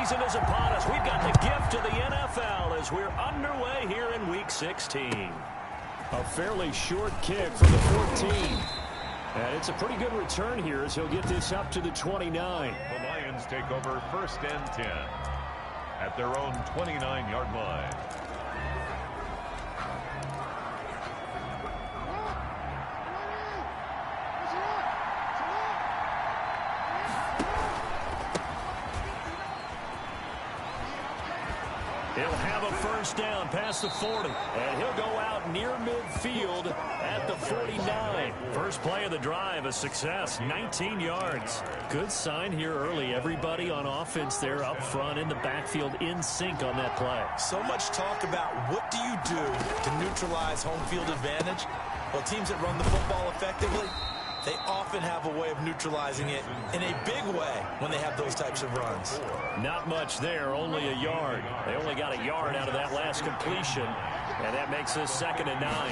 season is upon us. We've got the gift of the NFL as we're underway here in Week 16. A fairly short kick from the 14. And it's a pretty good return here as he'll get this up to the 29. The Lions take over 1st and 10 at their own 29-yard line. He'll have a first down past the 40. And he'll go out near midfield at the 49. First play of the drive, a success, 19 yards. Good sign here early. Everybody on offense there up front in the backfield in sync on that play. So much talk about what do you do to neutralize home field advantage? Well, teams that run the football effectively, they often have a way of neutralizing it in a big way when they have those types of runs. Not much there, only a yard. They only got a yard out of that last completion, and that makes us 2nd and 9.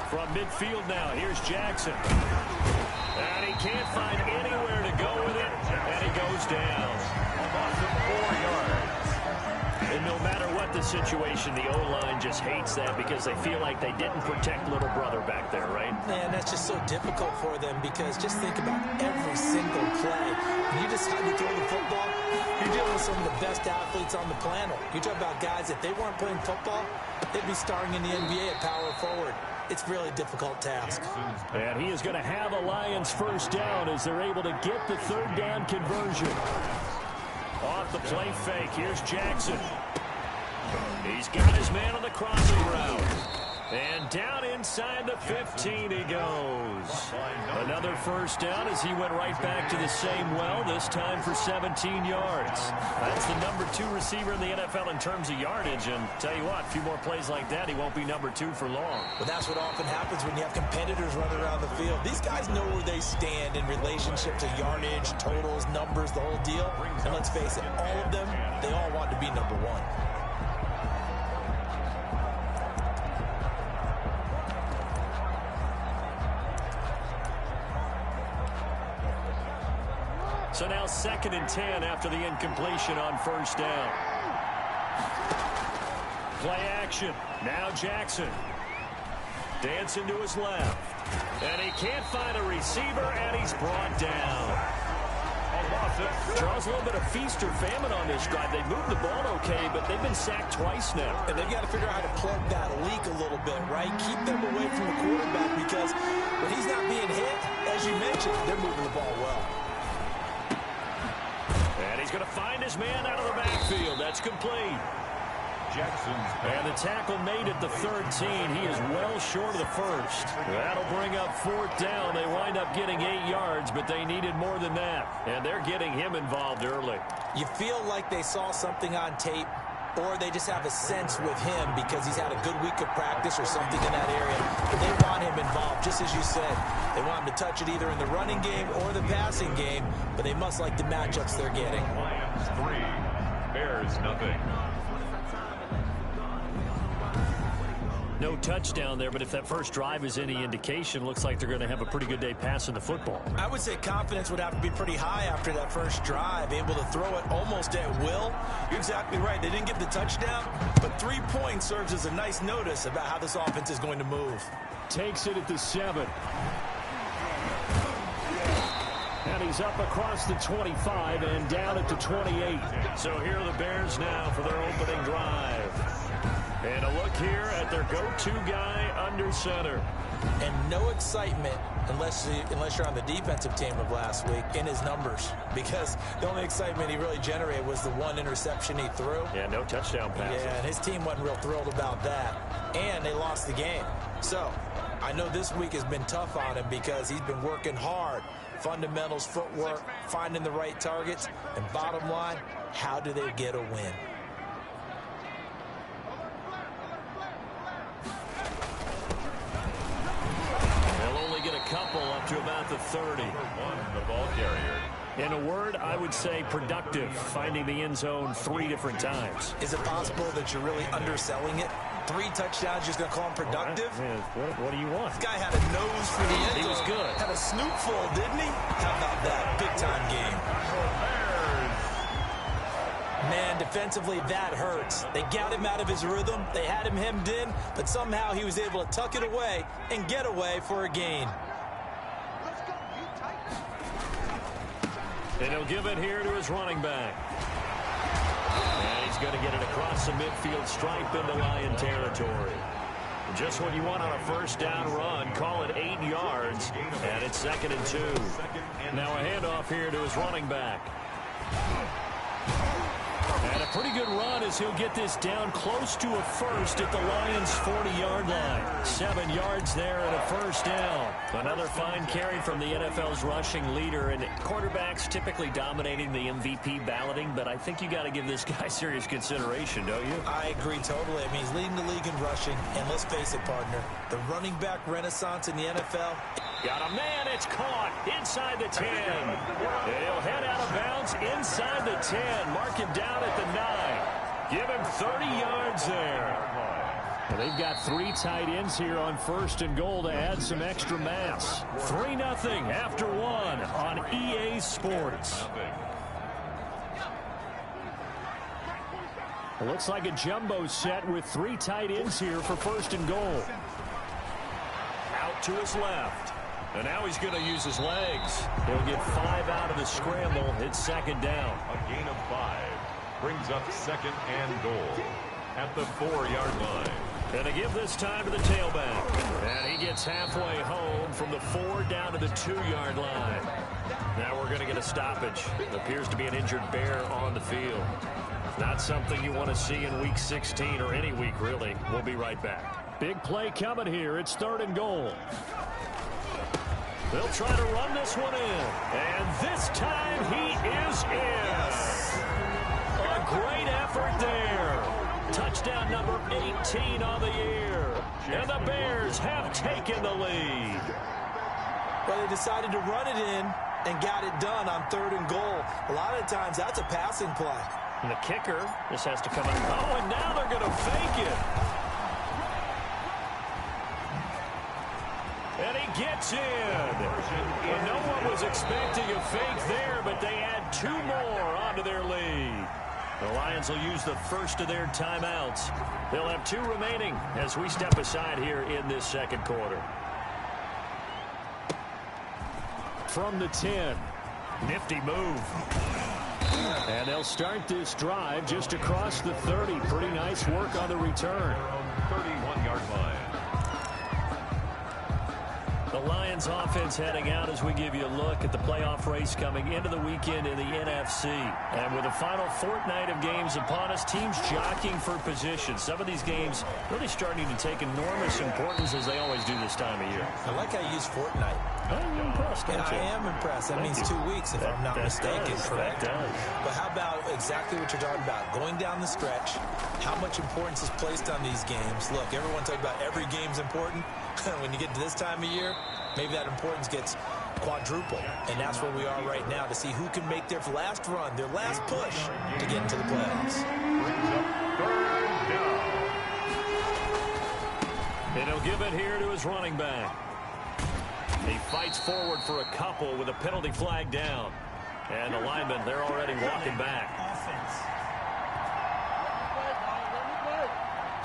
From midfield now, here's Jackson. And he can't find anywhere to go with it, and he goes down. A loss of 4 yards. And no matter what the situation, the O-line just hates that because they feel like they didn't protect little brother back there, right? Man, that's just so difficult for them because just think about every single play. When you decide to throw the football, you're dealing with some of the best athletes on the planet. You talk about guys, if they weren't playing football, they'd be starring in the NBA at power forward. It's a really difficult task. And he is going to have a Lions first down as they're able to get the 3rd down conversion. Off the play fake, here's Jackson. He's got his man on the crossing route. And down inside the 15 he goes. Another first down as he went right back to the same well, this time for 17 yards. That's the number 2 receiver in the NFL in terms of yardage. And tell you what, a few more plays like that, he won't be number 2 for long. But that's what often happens when you have competitors running around the field. These guys know where they stand in relationship to yardage, totals, numbers, the whole deal. And let's face it, all of them, they all want to be number 1. So now 2nd and 10 after the incompletion on first down. Play action. Now Jackson. Dancing to his left. And he can't find a receiver, and he's brought down. Charles, a little bit of feast or famine on this drive. They moved the ball okay, but they've been sacked twice now. And they've got to figure out how to plug that leak a little bit, right? Keep them away from the quarterback because when he's not being hit, as you mentioned, they're moving the ball well. And he's going to find his man out of the backfield. That's complete. And the tackle made at the 13. He is well short of the first. That'll bring up 4th down. They wind up getting 8 yards, but they needed more than that. And they're getting him involved early. You feel like they saw something on tape, or they just have a sense with him because he's had a good week of practice or something in that area. But they want him involved, just as you said. They want him to touch it either in the running game or the passing game, but they must like the matchups they're getting. Lions 3, Bears nothing. No touchdown there, but if that first drive is any indication, looks like they're going to have a pretty good day passing the football. I would say confidence would have to be pretty high after that first drive, able to throw it almost at will. You're exactly right. They didn't get the touchdown, but 3 points serves as a nice notice about how this offense is going to move. Takes it at the 7. And he's up across the 25 and down at the 28. So here are the Bears now for their opening drive. And a look here at their go-to guy under center. And no excitement unless you're on the defensive team of last week in his numbers. Because the only excitement he really generated was the 1 interception he threw. Yeah, no touchdown passes. Yeah, and his team wasn't real thrilled about that. And they lost the game. So, I know this week has been tough on him because he's been working hard. Fundamentals, footwork, finding the right targets. And bottom line, how do they get a win? Couple up to about the 30. The ball carrier. In a word, I would say productive, finding the end zone 3 different times. Is it possible that you're really underselling it? 3 touchdowns, you're just going to call him productive? What do you want? This guy had a nose for the end zone. He was good. Had a snootful, didn't he? How about that? Big-time game. Man, defensively, that hurts. They got him out of his rhythm. They had him hemmed in, but somehow he was able to tuck it away and get away for a gain. And he'll give it here to his running back. And he's going to get it across the midfield stripe into Lion territory. Just what you want on a first down run. Call it 8 yards, and it's 2nd and 2. Now a handoff here to his running back. And a pretty good run as he'll get this down close to a first at the Lions' 40-yard line. 7 yards there and a first down. Another fine carry from the NFL's rushing leader, and quarterbacks typically dominating the MVP balloting, but I think you got to give this guy serious consideration, don't you? I agree totally. I mean, he's leading the league in rushing, and let's face it, partner, the running back renaissance in the NFL. Got a man, it's caught inside the 10. He'll head out of bounds inside the 10. Mark him down at the 9. Give him 30 yards there. Well, they've got 3 tight ends here on 1st and goal to add some extra mass. 3-0 after 1 on EA Sports. It looks like a jumbo set with 3 tight ends here for 1st and goal. Out to his left. And now he's going to use his legs. He'll get 5 out of the scramble. It's 2nd down. A gain of 5 brings up 2nd and goal at the 4-yard line. And to give this time to the tailback. And he gets halfway home from the 4 down to the 2-yard line. Now we're going to get a stoppage. It appears to be an injured bear on the field. Not something you want to see in Week 16 or any week, really. We'll be right back. Big play coming here. It's 3rd and goal. They'll try to run this one in. And this time he is in. Yes. A great effort there. Touchdown number 18 on the year. And the Bears have taken the lead. Well, they decided to run it in and got it done on 3rd and goal. A lot of times that's a passing play. And the kicker just has to come out. Oh, and now they're going to fake it. And he gets in. Well, no one was expecting a fake there, but they add 2 more onto their lead. The Lions will use the first of their timeouts. They'll have 2 remaining as we step aside here in this 2nd quarter. From the 10. Nifty move. And they'll start this drive just across the 30. Pretty nice work on the return. 31-yard line. The Lions offense heading out as we give you a look at the playoff race coming into the weekend in the NFC. And with the final fortnight of games upon us, teams jockeying for position. Some of these games really starting to take enormous importance as they always do this time of year. I like how you use fortnight. I'm impressed, don't you? I am impressed. That means 2 weeks, if I'm not mistaken, correct? That does. But how about exactly what you're talking about? Going down the stretch, how much importance is placed on these games? Look, everyone talks about every game's important. When you get to this time of year, maybe that importance gets quadrupled. And that's where we are right now to see who can make their last run, their last push to get into the playoffs. Brings up 3rd down. And he'll give it here to his running back. He fights forward for a couple with a penalty flag down. And the linemen, they're already walking back.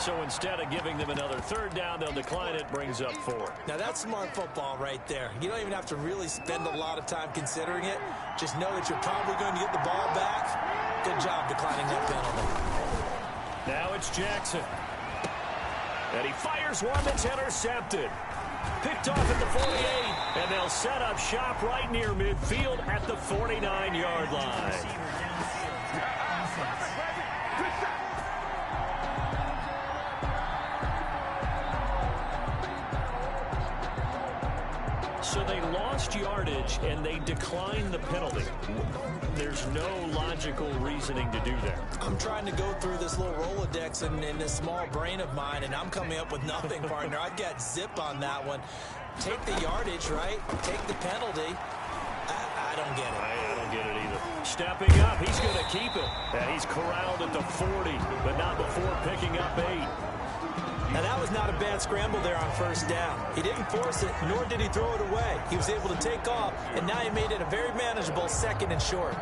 So instead of giving them another 3rd down, they'll decline it. Brings up 4. Now that's smart football right there. You don't even have to really spend a lot of time considering it. Just know that you're probably going to get the ball back. Good job declining that penalty. Now it's Jackson. And he fires one that's intercepted. Picked off at the 48, and they'll set up shop right near midfield at the 49-yard line. So they lost yardage, and they declined the penalty. There's no logical reasoning to do that. I'm trying to go through this little Rolodex in this small brain of mine, and I'm coming up with nothing, partner. I got zip on that one. Take the yardage, right? Take the penalty. I don't get it. I don't get it either. Stepping up, he's going to keep it. And he's corralled at the 40, but not before picking up 8. Now, that was not a bad scramble there on 1st down. He didn't force it, nor did he throw it away. He was able to take off, and now he made it a very manageable 2nd and short.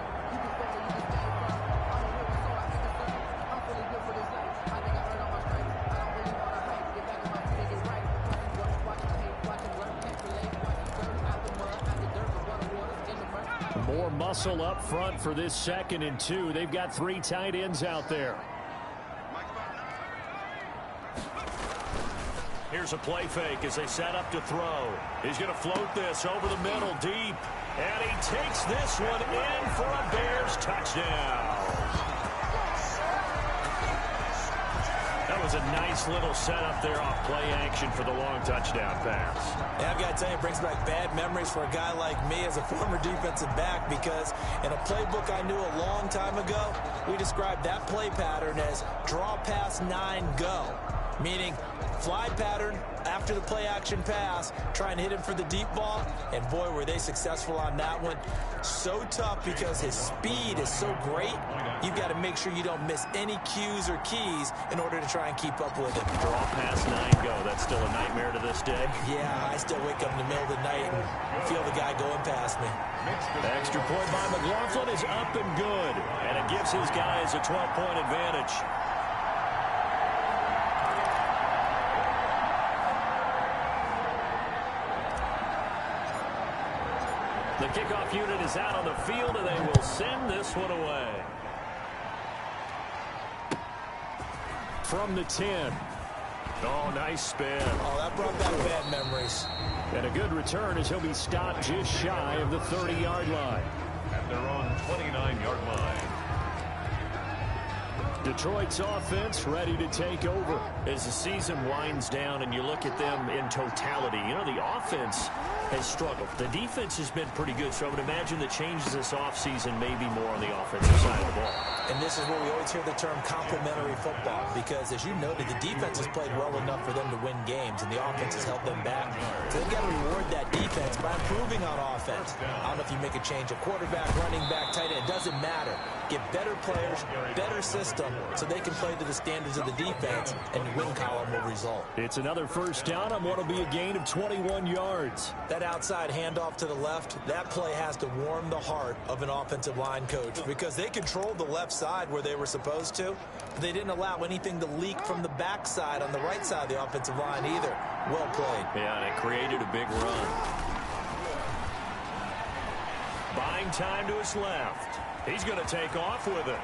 More muscle up front for this 2nd and 2. They've got 3 tight ends out there. Here's a play fake as they set up to throw. He's going to float this over the middle deep. And he takes this one in for a Bears touchdown. That was a nice little setup there off play action for the long touchdown pass. Yeah, I've got to tell you, it brings back bad memories for a guy like me as a former defensive back, because in a playbook I knew a long time ago, we described that play pattern as draw pass 9 go, meaning fly pattern after the play action pass, try and hit him for the deep ball, and boy, were they successful on that one. So tough because his speed is so great, you've got to make sure you don't miss any cues or keys in order to try and keep up with it. Draw past 9 go. That's still a nightmare to this day. Yeah, I still wake up in the middle of the night and feel the guy going past me. Extra point by McLaughlin is up and good, and it gives his guys a 12-point advantage. The kickoff unit is out on the field, and they will send this one away. From the 10. Oh, nice spin. Oh, that brought back bad memories. And a good return as he'll be stopped just shy of the 30-yard line. At their own 29-yard line. Detroit's offense ready to take over. As the season winds down and you look at them in totality, you know, the offense has struggled. The defense has been pretty good, so I would imagine the changes this offseason may be more on the offensive side of the ball. And this is where we always hear the term complementary football, because as you noted, the defense has played well enough for them to win games, and the offense has held them back. So they've got to reward that defense by improving on offense. I don't know if you make a change at quarterback, running back, tight end, it doesn't matter. Get better players, better system, so they can play to the standards of the defense, and the win column will result. It's another first down on what will be a gain of 21 yards. That outside handoff to the left, that play has to warm the heart of an offensive line coach, because they controlled the left side where they were supposed to. They didn't allow anything to leak from the backside on the right side of the offensive line either. Well played. Yeah, and it created a big run. Buying time to his left. He's going to take off with it.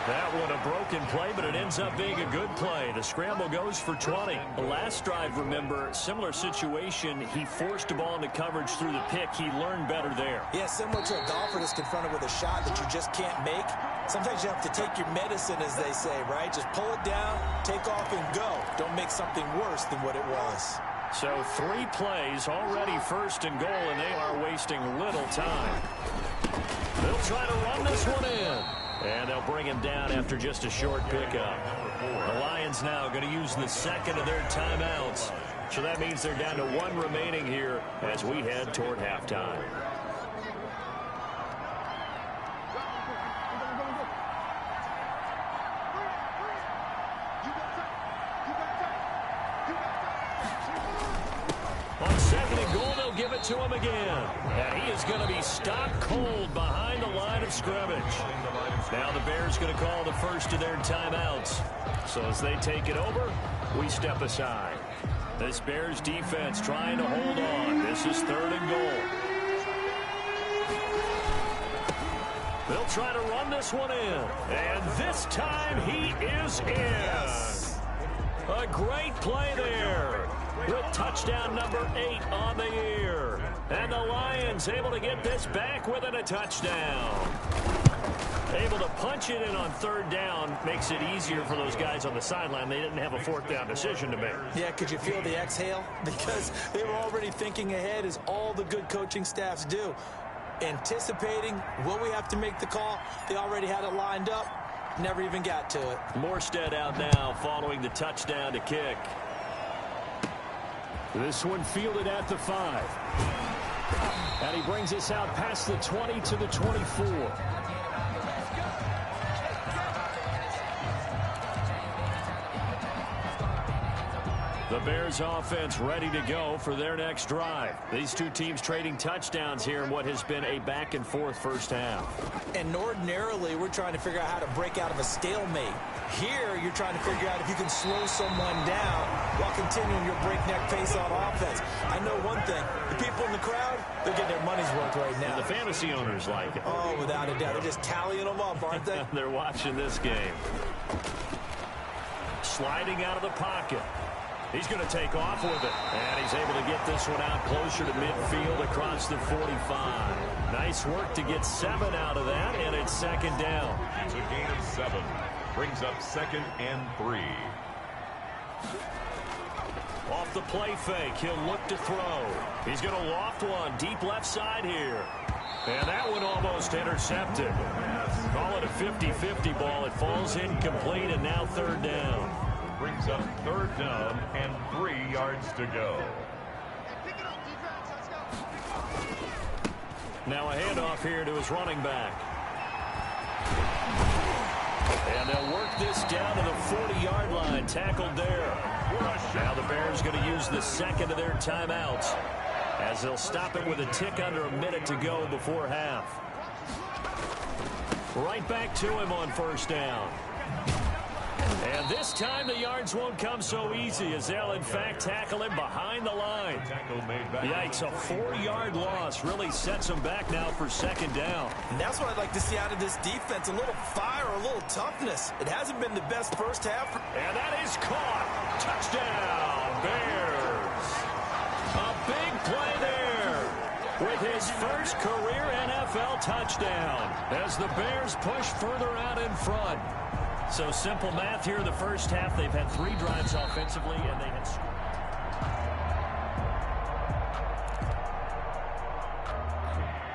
That one a broken play, but it ends up being a good play. The scramble goes for 20. The last drive, remember, similar situation. He forced the ball into coverage through the pick. He learned better there. Yeah, similar to a golfer that's confronted with a shot that you just can't make. Sometimes you have to take your medicine, as they say, right? Just pull it down, take off, and go. Don't make something worse than what it was. So 3 plays, already first and goal, and they are wasting little time. They'll try to run this one in. And they'll bring him down after just a short pickup. The Lions now going to use the second of their timeouts. So that means they're down to 1 remaining here as we head toward halftime. On 2nd and goal, they'll give it to him again. And he is going to be stopped cold behind the line of scrimmage. Now the Bears going to call the first of their timeouts. So as they take it over, we step aside. This Bears defense trying to hold on. This is 3rd and goal. They'll try to run this one in. And this time he is in. Yes. A great play there. With touchdown number 8 on the year. And the Lions able to get this back within a touchdown. Able to punch it in on 3rd down makes it easier for those guys on the sideline. They didn't have a 4th down decision to make. Yeah, could you feel the exhale? Because they were already thinking ahead, as all the good coaching staffs do. Anticipating, will we have to make the call? They already had it lined up. Never even got to it. Morstead out now following the touchdown to kick. This one fielded at the 5. And he brings us out past the 20 to the 24. The Bears offense ready to go for their next drive. These two teams trading touchdowns here in what has been a back-and-forth first half. And ordinarily, we're trying to figure out how to break out of a stalemate. Here, you're trying to figure out if you can slow someone down while continuing your breakneck pace on offense. I know one thing. The people in the crowd, they're getting their money's worth right now. And the fantasy owners like it. Oh, without a doubt. They're just tallying them up, aren't they? They're watching this game. Sliding out of the pocket. He's going to take off with it. And he's able to get this one out closer to midfield across the 45. Nice work to get 7 out of that, and it's second down. It's a gain of 7. Brings up 2nd and 3. Off the play fake, he'll look to throw. He's going to loft one deep left side here. And that one almost intercepted. Call it a 50-50 ball. It falls incomplete, and now 3rd down. Brings up 3rd down and 3 yards to go. Now a handoff here to his running back. And they'll work this down to the 40-yard line. Tackled there. Now the Bears going to use the 2nd of their timeouts, as they'll stop it with a tick under a minute to go before half. Right back to him on 1st down. And this time the yards won't come so easy, as they'll in fact tackle him behind the line. Yikes, a 4-yard loss really sets him back now for 2nd down. And that's what I'd like to see out of this defense, a little fire, a little toughness. It hasn't been the best first half. And that is caught. Touchdown, Bears. A big play there with his first career NFL touchdown as the Bears push further out in front. So simple math here in the first half. They've had 3 drives offensively, and they had...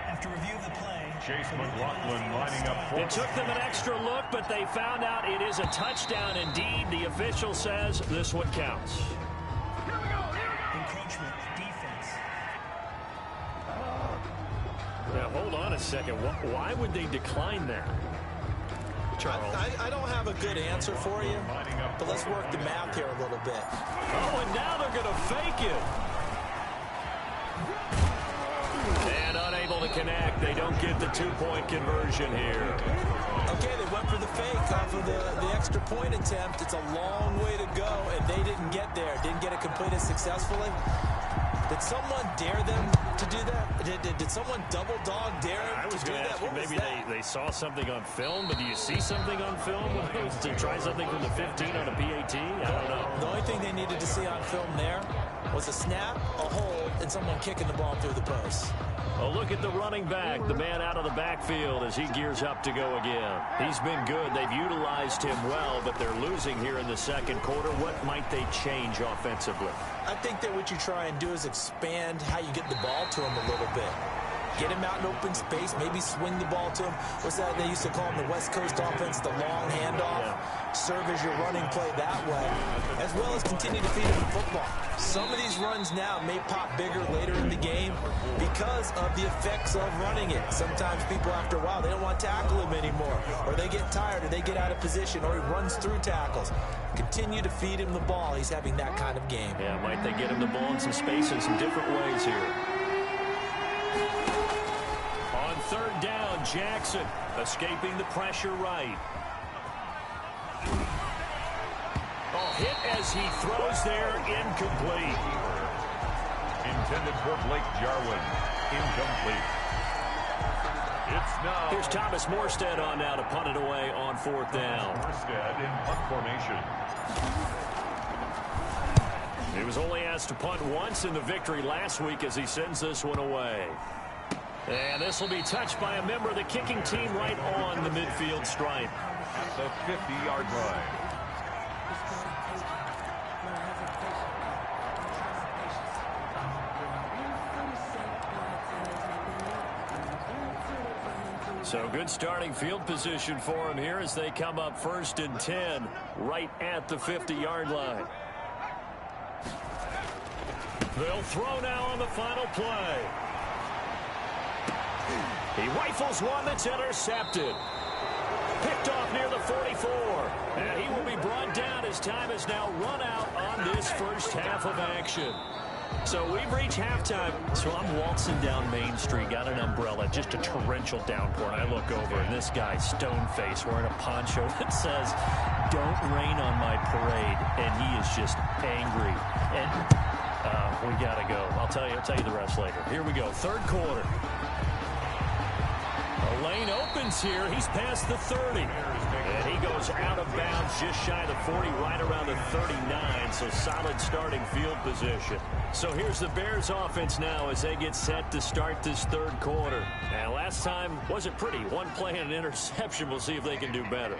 After review of the play, Chase McLaughlin lining up for... It took them an extra look, but they found out it is a touchdown indeed. The official says this one counts. encroachment, defense. Now, hold on a second. Why would they decline that? Charles. I don't have a good answer for you, but let's work the math here a little bit. Oh, and now they're going to fake it. And unable to connect. They don't get the 2-point conversion here. Okay, they went for the fake off of the extra point attempt. It's a long way to go, and they didn't get there. Didn't get it completed successfully. Did someone dare them to do that? Did someone double dog dare them I was going to ask you, maybe they saw something on film, but do you see something on film to try something from the 15 on a PAT? I don't know. The only thing they needed to see on film there was a snap, a hold, and someone kicking the ball through the post. Oh, look at the running back, the man out of the backfield as he gears up to go again. He's been good. They've utilized him well, but they're losing here in the second quarter. What might they change offensively? I think that what you try and do is expand how you get the ball to him a little bit. Get him out in open space, maybe swing the ball to him. What's that they used to call him, the West Coast offense, the long handoff? Yeah. Serve as your running play that way, as well as continue to feed him the football. Some of these runs now may pop bigger later in the game because of the effects of running it. Sometimes people, after a while, they don't want to tackle him anymore, or they get tired, or they get out of position, or he runs through tackles. Continue to feed him the ball. He's having that kind of game. Yeah, might they get him the ball in some space in some different ways here. On 3rd down, Jackson escaping the pressure right. Oh, hit as he throws there, incomplete. Intended for Blake Jarwin. Incomplete. It's now... Here's Thomas Morstead on now to punt it away on 4th down. Morstead in punt formation. He was only asked to punt once in the victory last week as he sends this one away. And this will be touched by a member of the kicking team right on the midfield stripe. At the 50-yard line. So good starting field position for him here as they come up 1st and 10 right at the 50-yard line. They'll throw now on the final play. He rifles one that's intercepted. Picked off near the 44. And he will be brought down as time is now run out on this first half of action. So we've reached halftime. So I'm waltzing down Main Street, got an umbrella, just a torrential downpour. And I look over, and this guy, stone-faced, wearing a poncho that says, "Don't rain on my parade." And he is just angry. And We got to go. I'll tell you the rest later. Here we go. Third quarter. A lane opens here. He's past the 30. And he goes out of bounds just shy of the 40, right around the 39. So solid starting field position. So here's the Bears offense now as they get set to start this third quarter. And last time wasn't pretty. One play and an interception. We'll see if they can do better.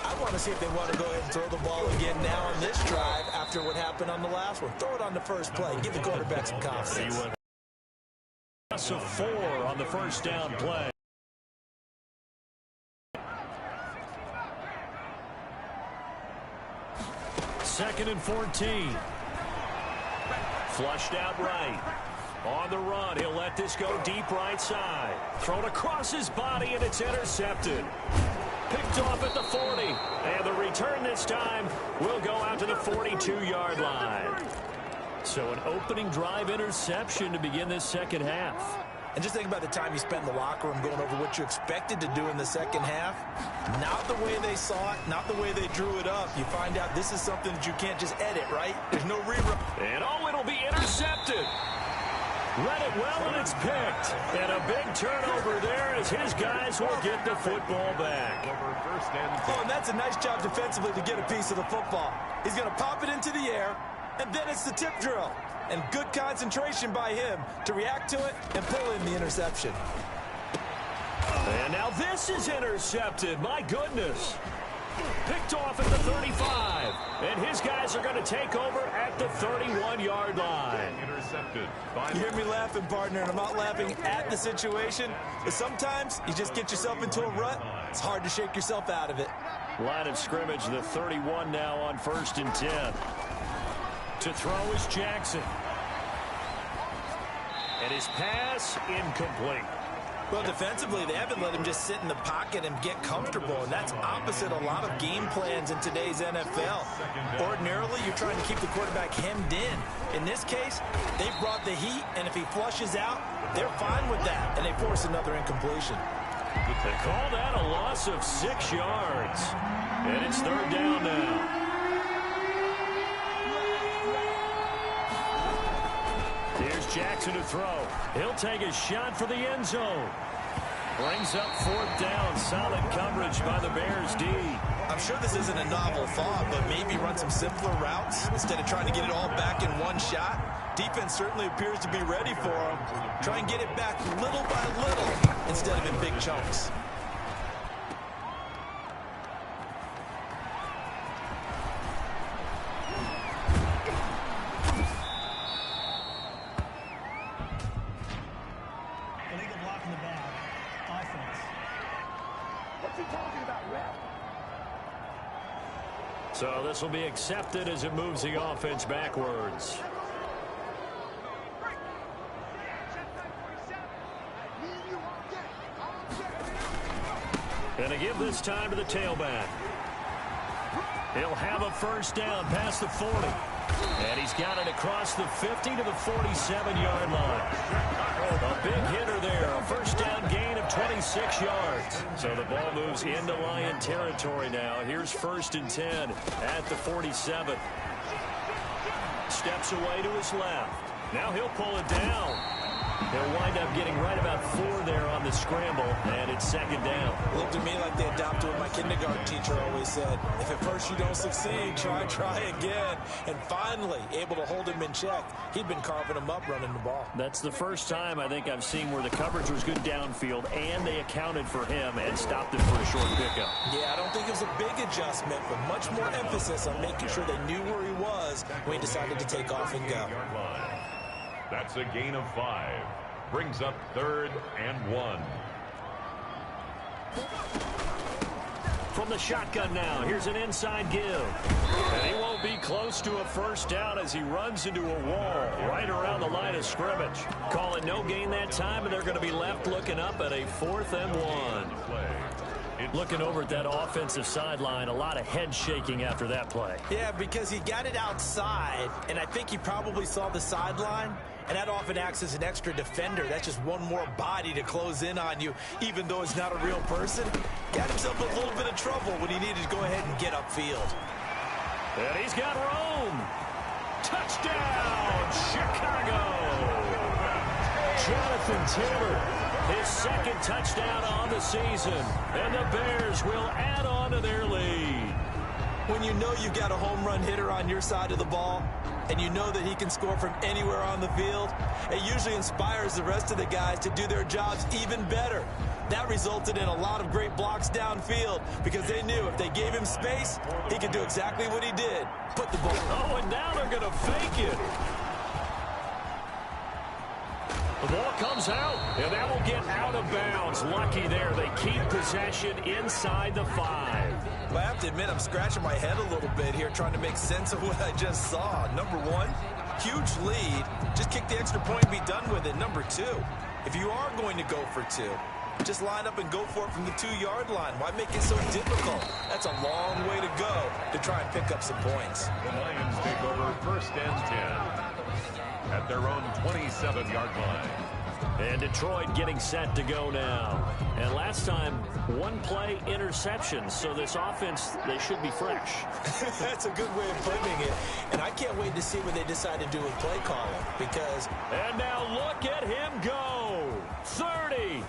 I want to see if they want to go ahead and throw the ball again now on this drive after what happened on the last one. Throw it on the first play. Give the quarterback some confidence. Loss of 4 on the first down play. Second and 14. Flushed out right. On the run, he'll let this go deep right side. Thrown across his body, and it's intercepted. Picked off at the 40. And the return this time will go out to the 42-yard line. So an opening drive interception to begin this second half. And just think about the time you spent in the locker room going over what you expected to do in the second half. Not the way they saw it, not the way they drew it up. You find out this is something that you can't just edit, right? There's no rerun. And it'll be intercepted. Read it well, and it's picked. And a big turnover there as his guys will get the football back. Oh, and that's a nice job defensively to get a piece of the football. He's going to pop it into the air, and then it's the tip drill. And good concentration by him to react to it and pull in the interception. And now this is intercepted. My goodness. Picked off at the 35. And his guys are going to take over at the 31-yard line. Intercepted. You hear me laughing, partner, and I'm not laughing at the situation. But sometimes you just get yourself into a rut. It's hard to shake yourself out of it. Line of scrimmage, the 31 now on 1st and 10. To throw is Jackson. And his pass incomplete. Well, defensively, they haven't let him just sit in the pocket and get comfortable, and that's opposite a lot of game plans in today's NFL. Ordinarily, you're trying to keep the quarterback hemmed in. In this case, they've brought the heat, and if he flushes out, they're fine with that, and they force another incompletion. They call that a loss of 6 yards. And it's third down now. Here's Jackson to throw. He'll take a shot for the end zone. Brings up 4th down. Solid coverage by the Bears D. I'm sure this isn't a novel thought, but maybe run some simpler routes instead of trying to get it all back in one shot. Defense certainly appears to be ready for him. Try and get it back little by little instead of in big chunks. So this will be accepted as it moves the offense backwards. And to give this time to the tailback. He'll have a first down past the 40. And he's got it across the 50 to the 47-yard line. A big hitter there. A first down gain of 26 yards. So the ball moves into Lion territory now. Here's 1st and 10 at the 47. Steps away to his left. Now he'll pull it down. They'll wind up getting right about 4 there on the scramble, and it's 2nd down. Looked to me like they adopted what my kindergarten teacher always said. If at first you don't succeed, try again. And finally, able to hold him in check. He'd been carving him up running the ball. That's the first time I think I've seen where the coverage was good downfield, and they accounted for him and stopped him for a short pickup. Yeah, I don't think it was a big adjustment, but much more emphasis on making sure they knew where he was when he decided to take off and go. That's a gain of 5. Brings up 3rd and 1. From the shotgun now, here's an inside give. And he won't be close to a first down as he runs into a wall right around the line of scrimmage. Call it no gain that time, and they're going to be left looking up at a 4th and 1. Looking over at that offensive sideline, a lot of head shaking after that play. Yeah, because he got it outside, and I think he probably saw the sideline, and that often acts as an extra defender. That's just one more body to close in on you, even though it's not a real person. Got himself a little bit of trouble when he needed to go ahead and get upfield. And he's got room. Touchdown, Chicago! Jonathan Taylor, his second touchdown on the season, and the Bears will add on to their lead. When you know you've got a home run hitter on your side of the ball, and you know that he can score from anywhere on the field, it usually inspires the rest of the guys to do their jobs even better. That resulted in a lot of great blocks downfield because they knew if they gave him space, he could do exactly what he did. Put the ball. Oh, and now they're going to fake it. The ball comes out, and that will get out of bounds. Lucky there. They keep possession inside the 5. I have to admit, I'm scratching my head a little bit here trying to make sense of what I just saw. Number one, huge lead. Just kick the extra point and be done with it. Number two, if you are going to go for two, just line up and go for it from the 2-yard line. Why make it so difficult? That's a long way to go to try and pick up some points. The Lions take over first and 10 at their own 27-yard line. And Detroit getting set to go now. And last time, one play interception. So this offense, they should be fresh. That's a good way of putting it. And I can't wait to see what they decide to do with play calling. Because... And now look at him go. 30,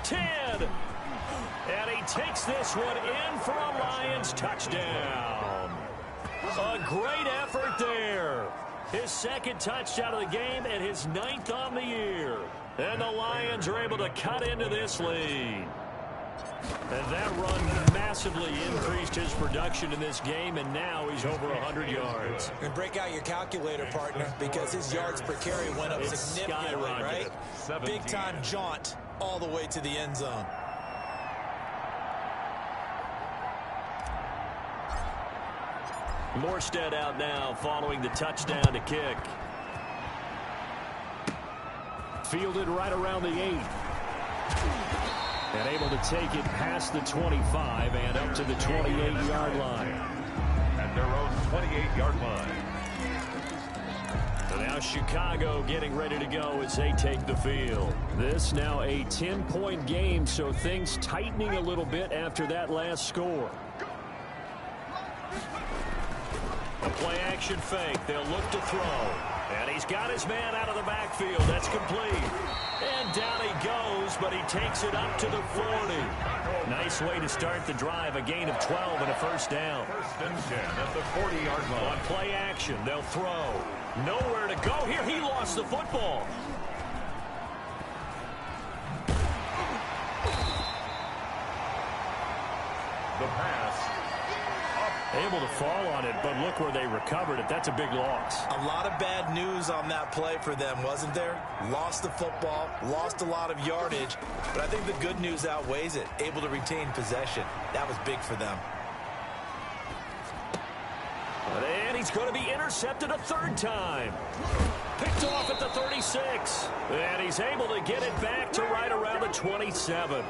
10. And he takes this one in for a Lions touchdown. A great effort there. His second touchdown of the game and his 9th on the year. And the Lions are able to cut into this lead. And that run massively increased his production in this game, and now he's over 100 yards. And break out your calculator, partner, because his yards per carry went up significantly, right? Big-time jaunt all the way to the end zone. Morstead out now following the touchdown to kick. Fielded right around the 8. And able to take it past the 25 and up to the 28-yard line. At their own 28-yard line. So now Chicago getting ready to go as they take the field. This now a 10-point game, so things tightening a little bit after that last score. A play-action fake. They'll look to throw. And he's got his man out of the backfield. That's complete. And down he goes, but he takes it up to the 40. Nice way to start the drive. A gain of 12 and a first down. First and 10 at the 40-yard line. On play action, they'll throw. Nowhere to go here. He lost the football. The pass. Able to fall on it, but look where they recovered it. That's a big loss. A lot of bad news on that play for them, wasn't there? Lost the football, lost a lot of yardage, but I think the good news outweighs it. Able to retain possession. That was big for them. And he's going to be intercepted a third time. Picked off at the 36. And he's able to get it back to right around the 27.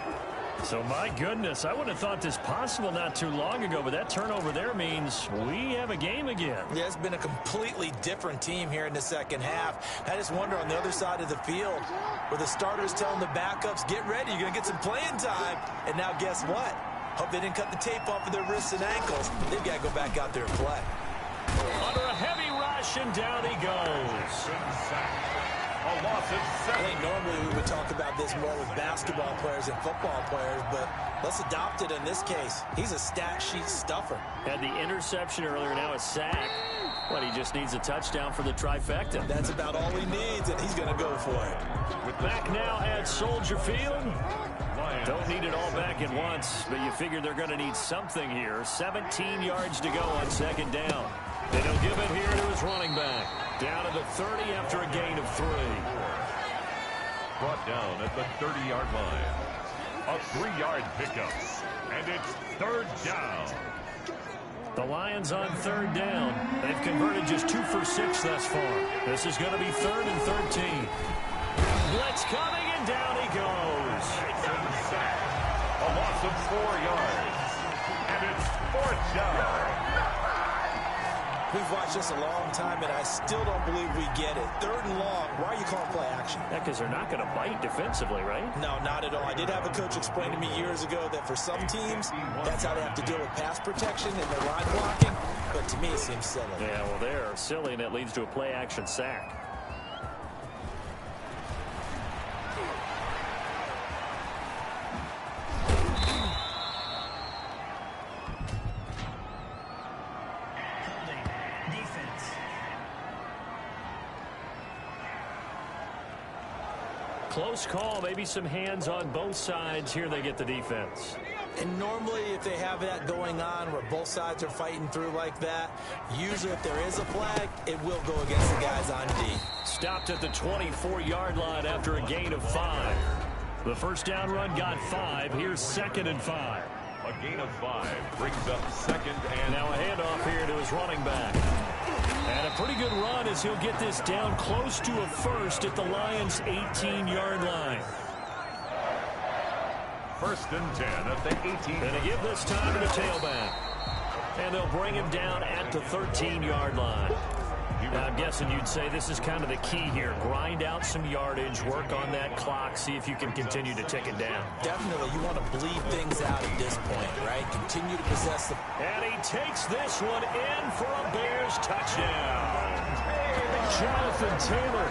So, my goodness, I would have thought this possible not too long ago, but that turnover there means we have a game again. Yeah, it's been a completely different team here in the second half. I just wonder on the other side of the field, where the starters telling the backups, get ready, you're going to get some playing time. And now guess what? Hope they didn't cut the tape off of their wrists and ankles. They've got to go back out there and play. Under a heavy rush, and down he goes. A loss of 7. I think normally we would talk about this more with basketball players and football players, but let's adopt it in this case. He's a stat sheet stuffer. Had the interception earlier, now a sack. But he just needs a touchdown for the trifecta. That's about all he needs, and he's going to go for it. Back now at Soldier Field. Don't need it all back at once, but you figure they're going to need something here. 17 yards to go on second down. And he'll give it here to his running back. Down to the 30 after a gain of 3. Brought down at the 30-yard line. A 3-yard pickup. And it's third down. The Lions on third down. They've converted just 2 for 6 thus far. This is going to be 3rd and 13. Blitz coming, and down he goes. A loss of 4 yards. And it's 4th down. We've watched this a long time, and I still don't believe we get it. 3rd and long. Why are you calling play action? Yeah, because they're not going to bite defensively, right? No, not at all. I did have a coach explain to me years ago that for some teams, that's how they have to deal with pass protection and their line blocking. But to me, it seems silly. Yeah, well, they're silly, and it leads to a play action sack. Close call, maybe some hands on both sides. Here they get the defense. And normally if they have that going on where both sides are fighting through like that, usually if there is a flag, it will go against the guys on D. Stopped at the 24-yard line after a gain of 5. The first down run got 5. Here's 2nd and 5. A gain of 5 brings up 2nd and now a handoff here to his running back. And a pretty good run as he'll get this down close to a first at the Lions' 18-yard line. 1st and 10 at the 18. And they give this time to the tailback. And they'll bring him down at the 13-yard line. Now, I'm guessing you'd say this is kind of the key here. Grind out some yardage, work on that clock, see if you can continue to tick it down. Definitely, you want to bleed things out at this point, right? Continue to possess the... And he takes this one in for a Bears touchdown. Jonathan Taylor,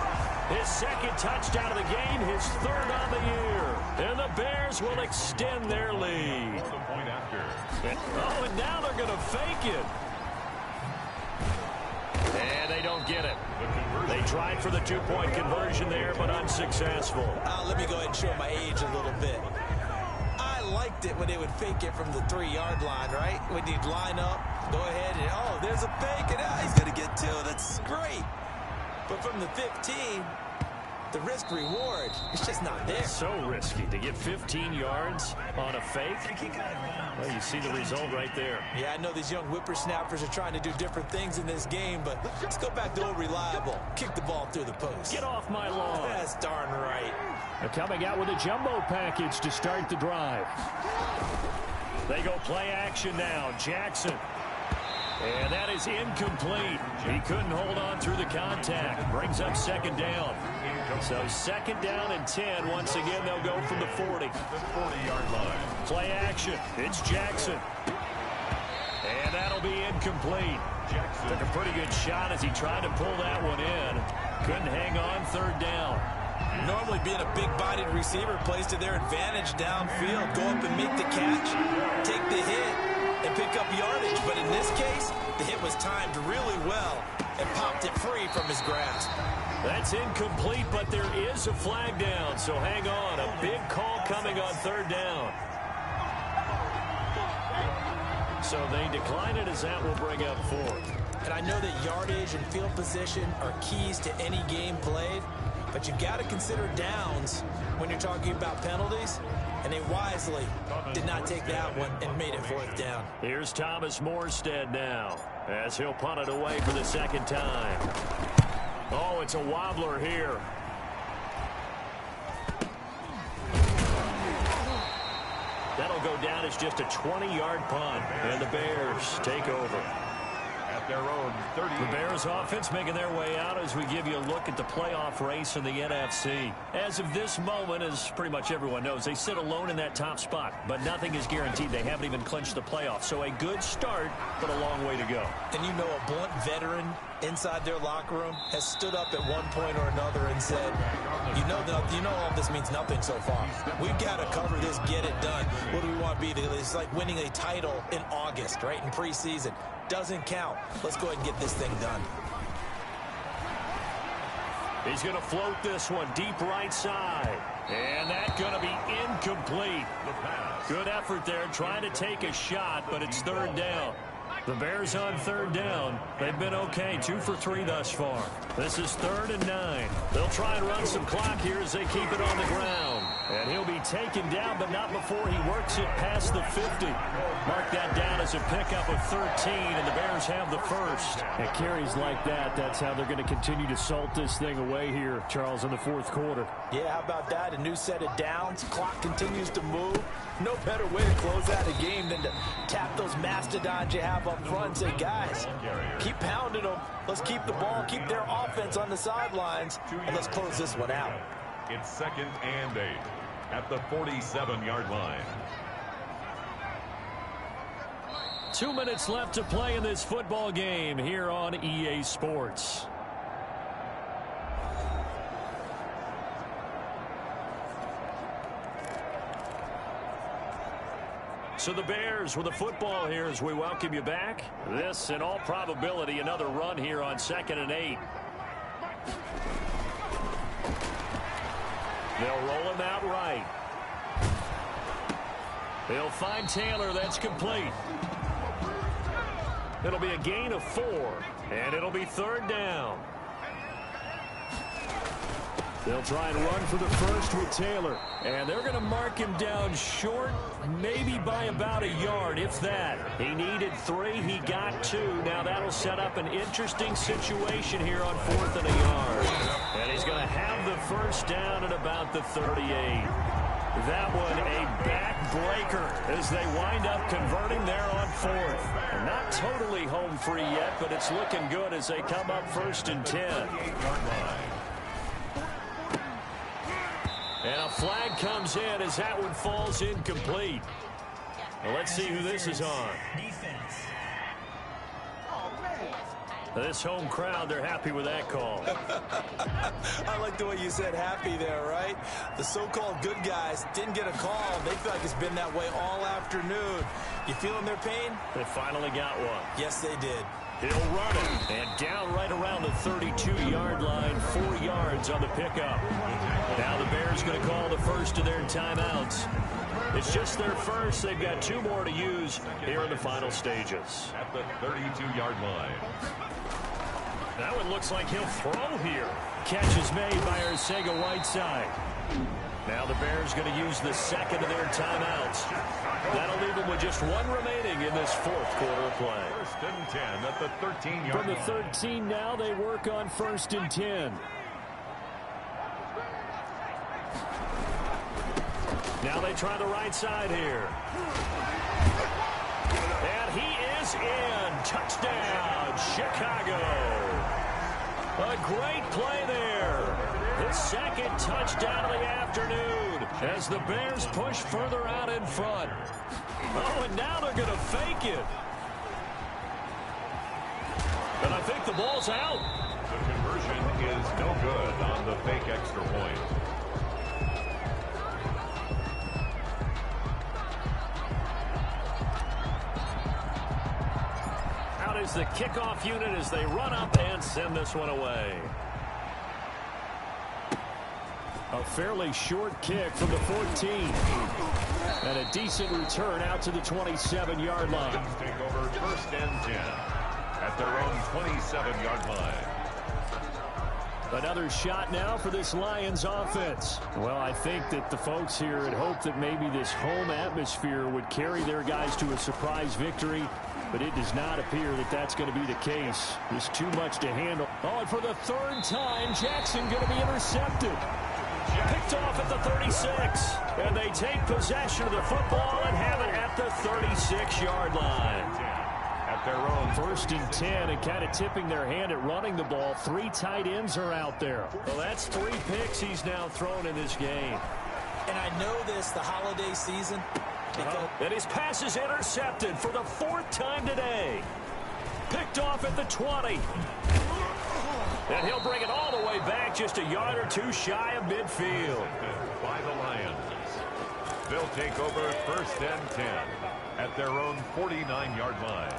his 2nd touchdown of the game, his 3rd on the year. And the Bears will extend their lead. The point after. And now they're going to fake it. And they don't get it. They tried for the 2-point conversion there, but unsuccessful. Let me go ahead and show my age a little bit. I liked it when they would fake it from the 3-yard line, right? When you'd line up, go ahead and, oh, there's a fake, and he's going to get 2. That's great. But from the 15, the risk-reward, it's just not there. So risky to get 15 yards on a fake. Well, you see the result right there. Yeah, I know these young whippersnappers are trying to do different things in this game, but let's go back to old reliable. Kick the ball through the post. Get off my lawn. That's darn right. They're coming out with a jumbo package to start the drive. They go play action now. Jackson. And that is incomplete. He couldn't hold on through the contact. Brings up 2nd down. So 2nd down and 10. Once again, they'll go from the 40. The 40-yard line. Play action. It's Jackson. And that'll be incomplete. Jackson took a pretty good shot as he tried to pull that one in. Couldn't hang on 3rd down. Normally being a big-bodied receiver plays to their advantage downfield. Go up and make the catch, take the hit, and pick up yardage. But in this case, the hit was timed really well and popped it free from his grasp. That's incomplete, but there is a flag down, so hang on. A big call coming on 3rd down. So they decline it as that will bring up 4th. And I know that yardage and field position are keys to any game played, but you got to consider downs when you're talking about penalties. And they wisely did not take that one and made it 4th down. Here's Thomas Morstead now as he'll punt it away for the 2nd time. Oh, it's a wobbler here. That'll go down as just a 20-yard punt. And the Bears take over. At their own 30. The Bears offense making their way out as we give you a look at the playoff race in the NFC. As of this moment, as pretty much everyone knows, they sit alone in that top spot. But nothing is guaranteed. They haven't even clinched the playoffs. So a good start, but a long way to go. And you know a blunt veteran inside their locker room has stood up at one point or another and said, you know all this means nothing so far. We've got to cover this, get it done. What do we want to be? It's like winning a title in August, right, in preseason. Doesn't count. Let's go ahead and get this thing done. He's going to float this one deep right side. And that's going to be incomplete. Good effort there trying to take a shot, but it's 3rd down. The Bears on 3rd down. They've been okay, 2 for 3 thus far. This is 3rd and 9. They'll try and run some clock here as they keep it on the ground. And he'll be taken down, but not before he works it past the 50. Mark that down as a pickup of 13, and the Bears have the first. And carries like that, that's how they're going to continue to salt this thing away here, Charles, in the fourth quarter. Yeah, how about that? A new set of downs. Clock continues to move. No better way to close out a game than to tap those mastodons you have up front and say, guys, keep pounding them. Let's keep the ball, keep their offense on the sidelines, and let's close this one out. It's 2nd and 8 at the 47-yard line. 2 minutes left to play in this football game here on EA Sports. So the Bears with the football here as we welcome you back. This, in all probability, another run here on 2nd and 8. They'll roll him out right. They'll find Taylor. That's complete. It'll be a gain of 4, and it'll be 3rd down. They'll try and run for the first with Taylor. And they're going to mark him down short, maybe by about a yard, if that. He needed 3. He got 2. Now that'll set up an interesting situation here on 4th and a yard. And he's going to have the first down at about the 38. That one a backbreaker as they wind up converting there on 4th. And not totally home free yet, but it's looking good as they come up 1st and 10. And a flag comes in as that one falls incomplete. Well, let's see who this is on. This home crowd, they're happy with that call. I like the way you said happy there, right? The so-called good guys didn't get a call. They feel like it's been that way all afternoon. You feeling their pain? They finally got one. Yes, they did. He'll run it. And down right around the 32-yard line, 4 yards on the pickup. Now the Bears going to call the first of their timeouts. It's just their first. They've got 2 more to use here in the final stages. At the 32-yard line. That one looks like he'll throw here. Catch is made by Arcega-Whiteside. Now the Bears going to use the second of their timeouts. That'll leave them with just 1 remaining in this fourth quarter play. 1st and 10 at the 13-yard line. From the 13 now, they work on 1st and 10. Now they try the right side here. And he is in. Touchdown, Chicago. A great play there. His 2nd touchdown of the afternoon as the Bears push further out in front. Oh, and now they're going to fake it. And I think the ball's out. The conversion is no good on the fake extra point. Out is the kickoff unit as they run up and send this one away. A fairly short kick from the 14. And a decent return out to the 27-yard line. Take over 1st and 10 at their own 27-yard line. Another shot now for this Lions offense. Well, I think that the folks here had hoped that maybe this home atmosphere would carry their guys to a surprise victory, but it does not appear that that's going to be the case. There's too much to handle. Oh, and for the 3rd time, Jackson going to be intercepted. Picked off at the 36. And they take possession of the football and have it at the 36-yard line. At their own 1st and 10, and kind of tipping their hand at running the ball. 3 tight ends are out there. Well, that's 3 picks he's now thrown in this game. And I know this, the holiday season. And his pass is intercepted for the 4th time today. Picked off at the 20. And he'll bring it all the way back just a yard or 2 shy of midfield. By the Lions. They'll take over 1st and 10 at their own 49-yard line.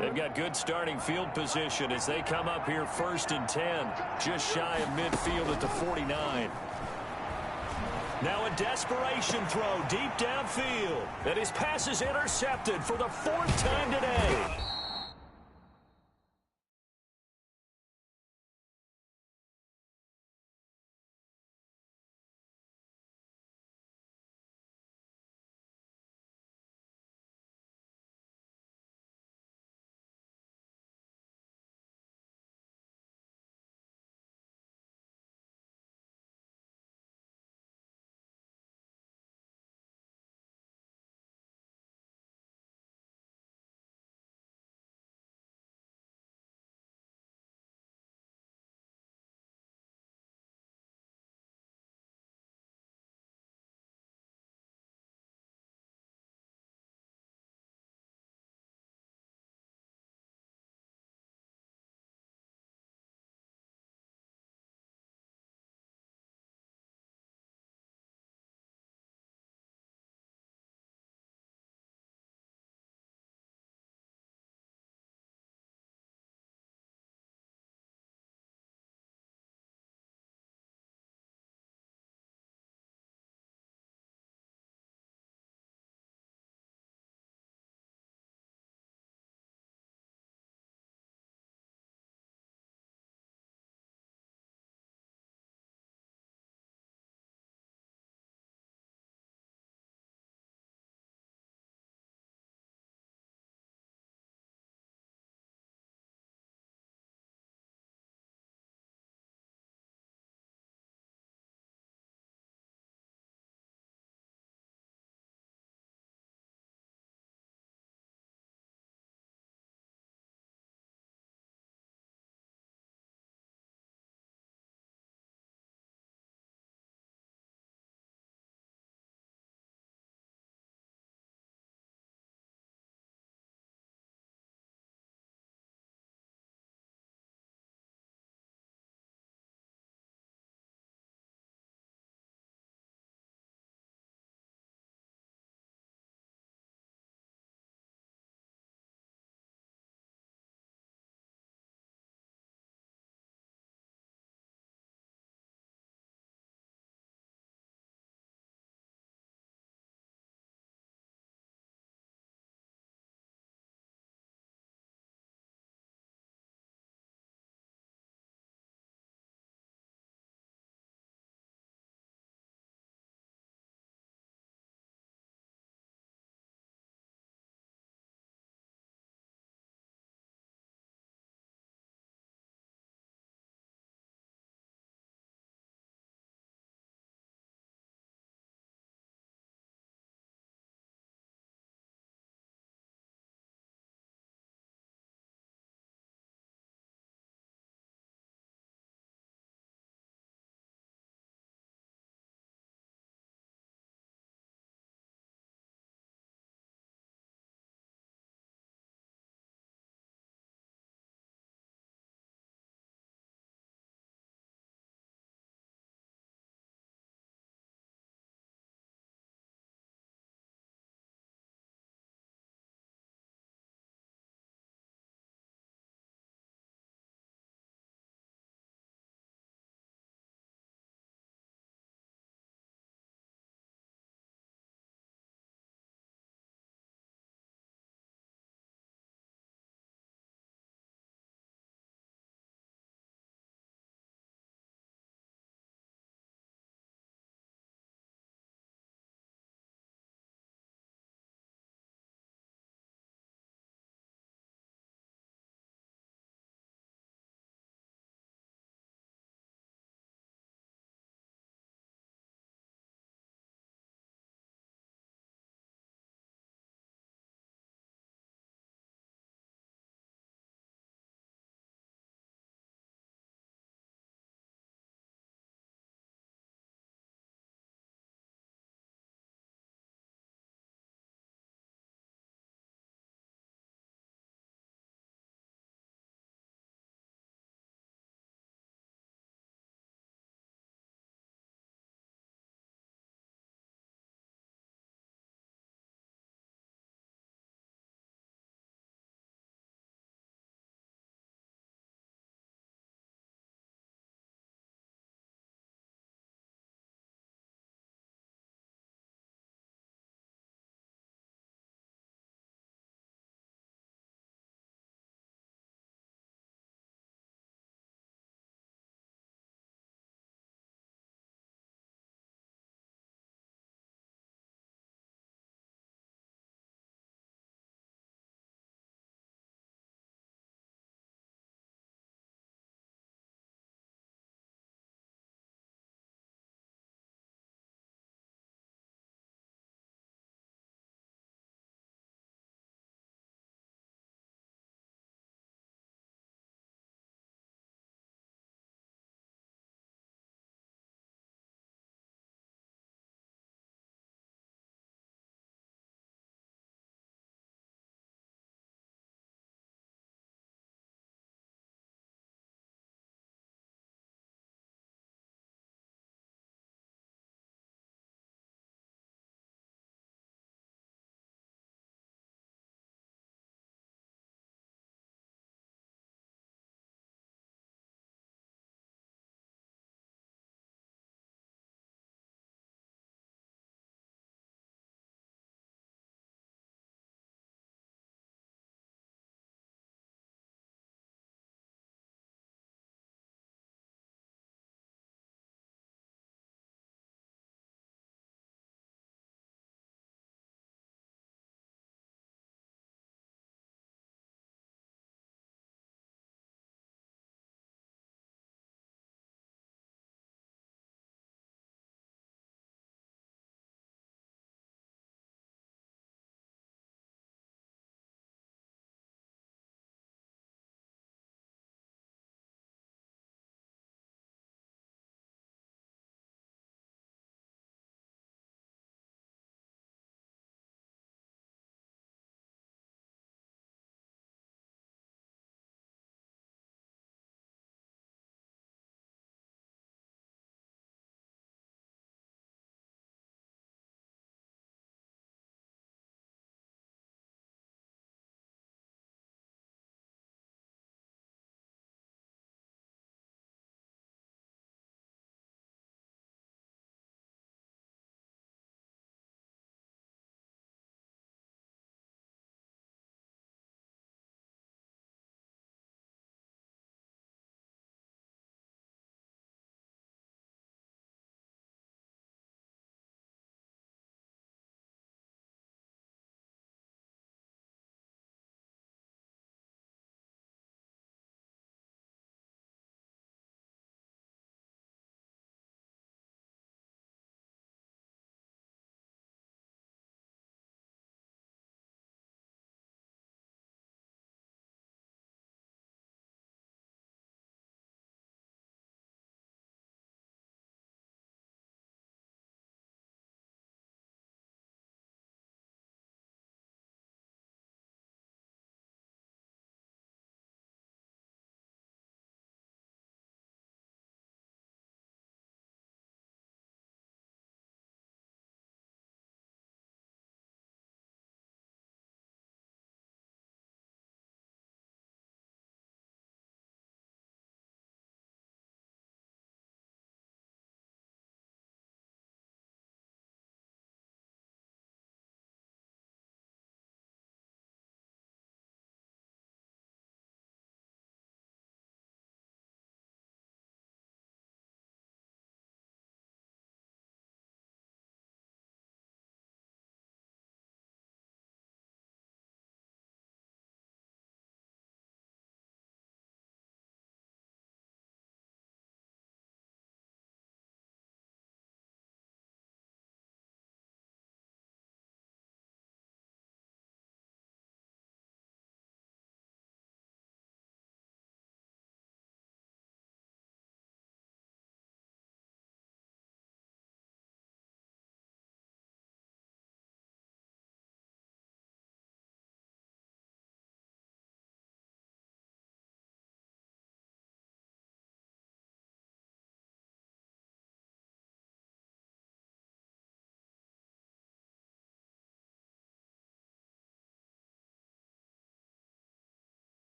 They've got good starting field position as they come up here 1st and 10, just shy of midfield at the 49. Now a desperation throw deep downfield. And his pass is intercepted for the 4th time today.